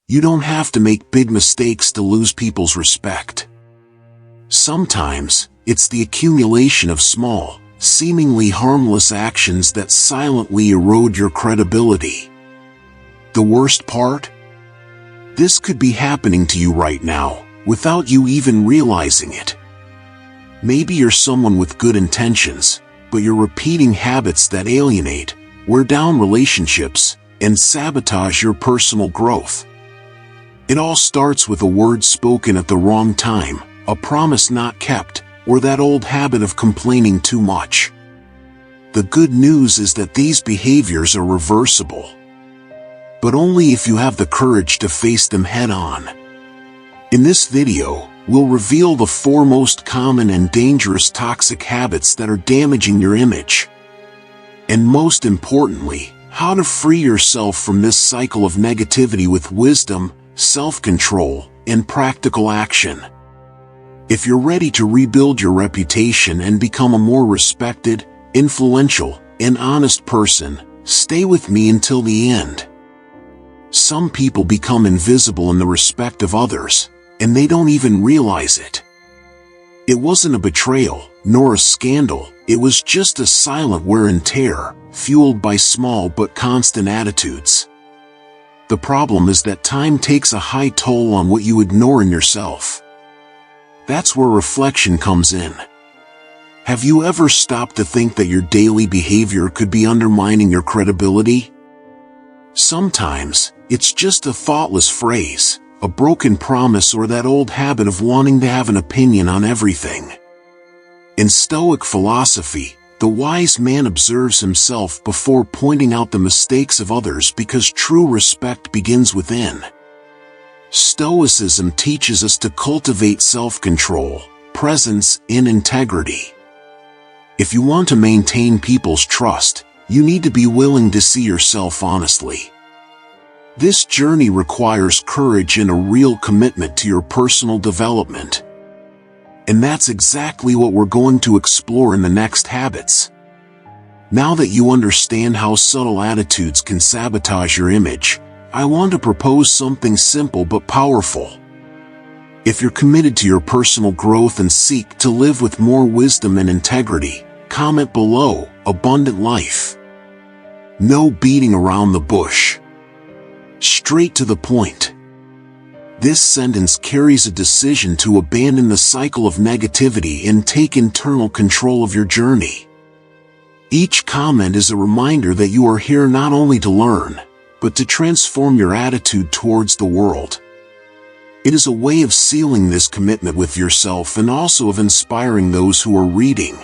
You don't have to make big mistakes to lose people's respect. Sometimes, it's the accumulation of small, seemingly harmless actions that silently erode your credibility. The worst part? This could be happening to you right now, without you even realizing it. Maybe you're someone with good intentions, but you're repeating habits that alienate, wear down relationships, and sabotage your personal growth. It all starts with a word spoken at the wrong time, a promise not kept, or that old habit of complaining too much. The good news is that these behaviors are reversible. But only if you have the courage to face them head-on. In this video, we'll reveal the 4 most common and dangerous toxic habits that are damaging your image. And most importantly, how to free yourself from this cycle of negativity with wisdom, self-control, and practical action. If you're ready to rebuild your reputation and become a more respected, influential, and honest person, stay with me until the end. Some people become invisible in the respect of others, and they don't even realize it. It wasn't a betrayal, nor a scandal, it was just a silent wear and tear, fueled by small but constant attitudes. The problem is that time takes a high toll on what you ignore in yourself. That's where reflection comes in. Have you ever stopped to think that your daily behavior could be undermining your credibility? Sometimes, it's just a thoughtless phrase, a broken promise, or that old habit of wanting to have an opinion on everything. In Stoic philosophy, the wise man observes himself before pointing out the mistakes of others because true respect begins within. Stoicism teaches us to cultivate self-control, presence, and integrity. If you want to maintain people's trust, you need to be willing to see yourself honestly. This journey requires courage and a real commitment to your personal development. And that's exactly what we're going to explore in the next habits. Now that you understand how subtle attitudes can sabotage your image, I want to propose something simple but powerful. If you're committed to your personal growth and seek to live with more wisdom and integrity, comment below, abundant life. No beating around the bush. Straight to the point. This sentence carries a decision to abandon the cycle of negativity and take internal control of your journey. Each comment is a reminder that you are here not only to learn, but to transform your attitude towards the world. It is a way of sealing this commitment with yourself and also of inspiring those who are reading.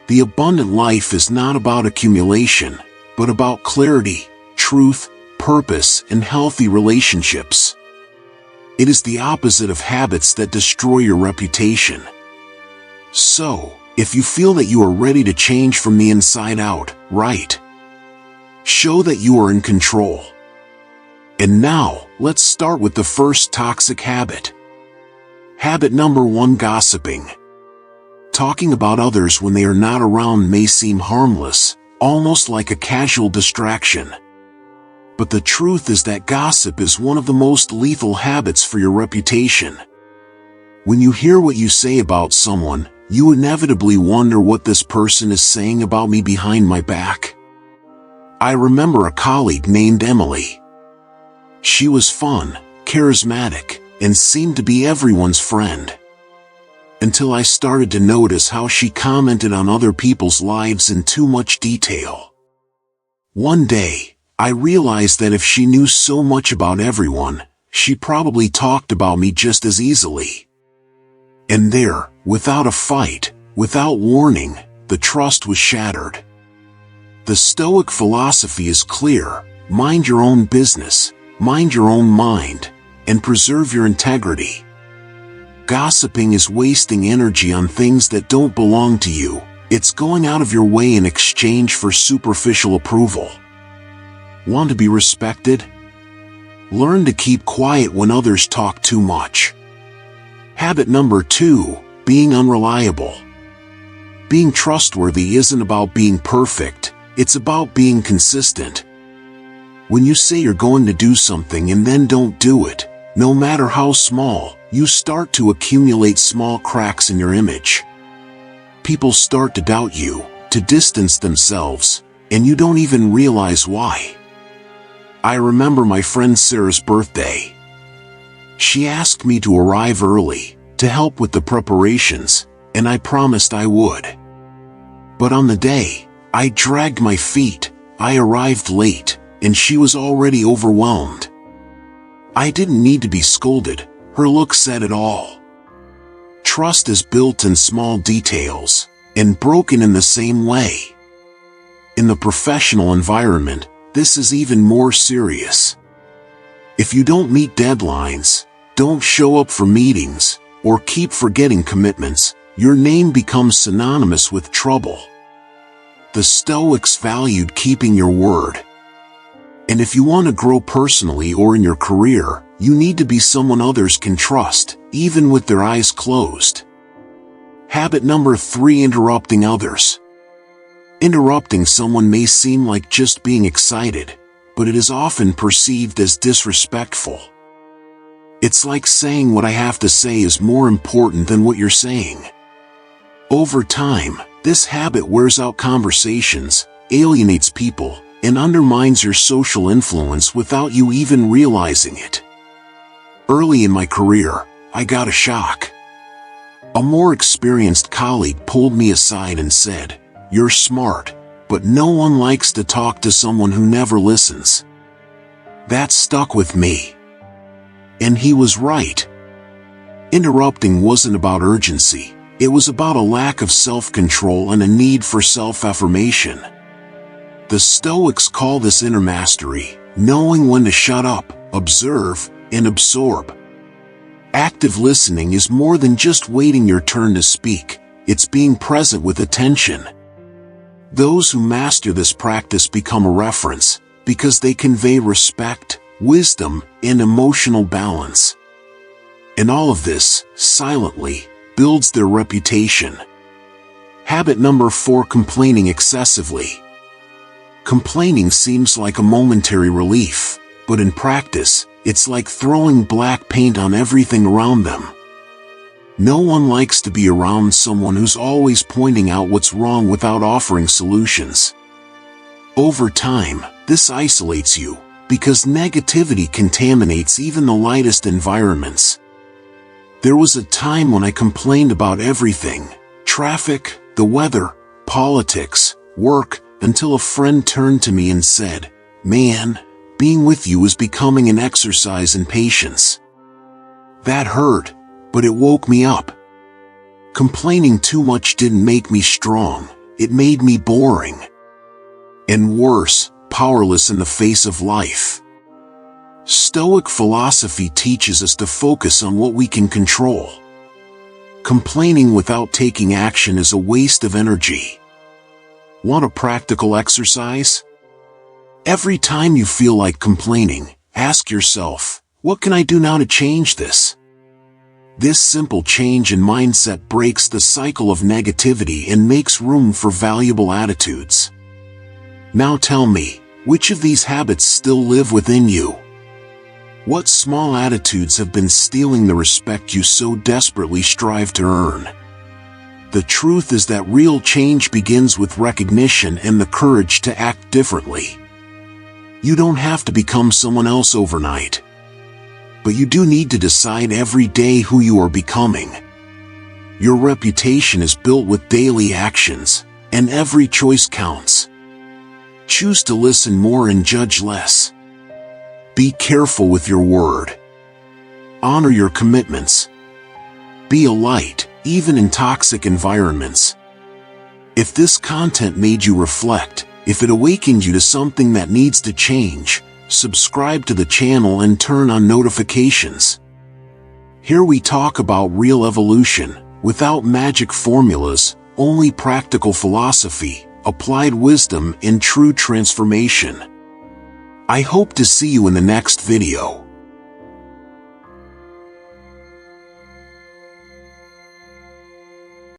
The abundant life is not about accumulation, but about clarity, truth, purpose, and healthy relationships. It is the opposite of habits that destroy your reputation. So, if you feel that you are ready to change from the inside out, write. Show that you are in control. And now, let's start with the first toxic habit. Habit number 1: gossiping. Talking about others when they are not around may seem harmless, almost like a casual distraction. But the truth is that gossip is one of the most lethal habits for your reputation. When you hear what you say about someone, you inevitably wonder what this person is saying about me behind my back. I remember a colleague named Emily. She was fun, charismatic, and seemed to be everyone's friend. Until I started to notice how she commented on other people's lives in too much detail. One day, I realized that if she knew so much about everyone, she probably talked about me just as easily. And there, without a fight, without warning, the trust was shattered. The Stoic philosophy is clear: mind your own business, mind your own mind, and preserve your integrity. Gossiping is wasting energy on things that don't belong to you. It's going out of your way in exchange for superficial approval. Want to be respected? Learn to keep quiet when others talk too much. Habit number 2: being unreliable. Being trustworthy isn't about being perfect, it's about being consistent. When you say you're going to do something and then don't do it, no matter how small, you start to accumulate small cracks in your image. People start to doubt you, to distance themselves, and you don't even realize why. I remember my friend Sarah's birthday. She asked me to arrive early, to help with the preparations, and I promised I would. But on the day, I dragged my feet, I arrived late, and she was already overwhelmed. I didn't need to be scolded, her look said it all. Trust is built in small details, and broken in the same way. In the professional environment, this is even more serious. If you don't meet deadlines, don't show up for meetings, or keep forgetting commitments, your name becomes synonymous with trouble. The Stoics valued keeping your word. And if you want to grow personally or in your career, you need to be someone others can trust, even with their eyes closed. Habit number 3: interrupting others. Interrupting someone may seem like just being excited, but it is often perceived as disrespectful. It's like saying what I have to say is more important than what you're saying. Over time, this habit wears out conversations, alienates people, and undermines your social influence without you even realizing it. Early in my career, I got a shock. A more experienced colleague pulled me aside and said, "You're smart, but no one likes to talk to someone who never listens." That stuck with me. And he was right. Interrupting wasn't about urgency, it was about a lack of self-control and a need for self-affirmation. The Stoics call this inner mastery, knowing when to shut up, observe, and absorb. Active listening is more than just waiting your turn to speak, it's being present with attention. Those who master this practice become a reference, because they convey respect, wisdom, and emotional balance. And all of this, silently, builds their reputation. Habit number 4: complaining excessively. Complaining seems like a momentary relief, but in practice, it's like throwing black paint on everything around them. No one likes to be around someone who's always pointing out what's wrong without offering solutions. Over time, this isolates you, because negativity contaminates even the lightest environments. There was a time when I complained about everything: traffic, the weather, politics, work, until a friend turned to me and said, "Man, being with you is becoming an exercise in patience." That hurt, but it woke me up. Complaining too much didn't make me strong, it made me boring. And worse, powerless in the face of life. Stoic philosophy teaches us to focus on what we can control. Complaining without taking action is a waste of energy. Want a practical exercise? Every time you feel like complaining, ask yourself, what can I do now to change this? This simple change in mindset breaks the cycle of negativity and makes room for valuable attitudes. Now tell me, which of these habits still live within you? What small attitudes have been stealing the respect you so desperately strive to earn? The truth is that real change begins with recognition and the courage to act differently. You don't have to become someone else overnight. But you do need to decide every day who you are becoming. Your reputation is built with daily actions, and every choice counts. Choose to listen more and judge less. Be careful with your word. Honor your commitments. Be a light, even in toxic environments. If this content made you reflect, if it awakened you to something that needs to change, subscribe to the channel and turn on notifications. Here we talk about real evolution, without magic formulas, only practical philosophy, applied wisdom, and true transformation. I hope to see you in the next video.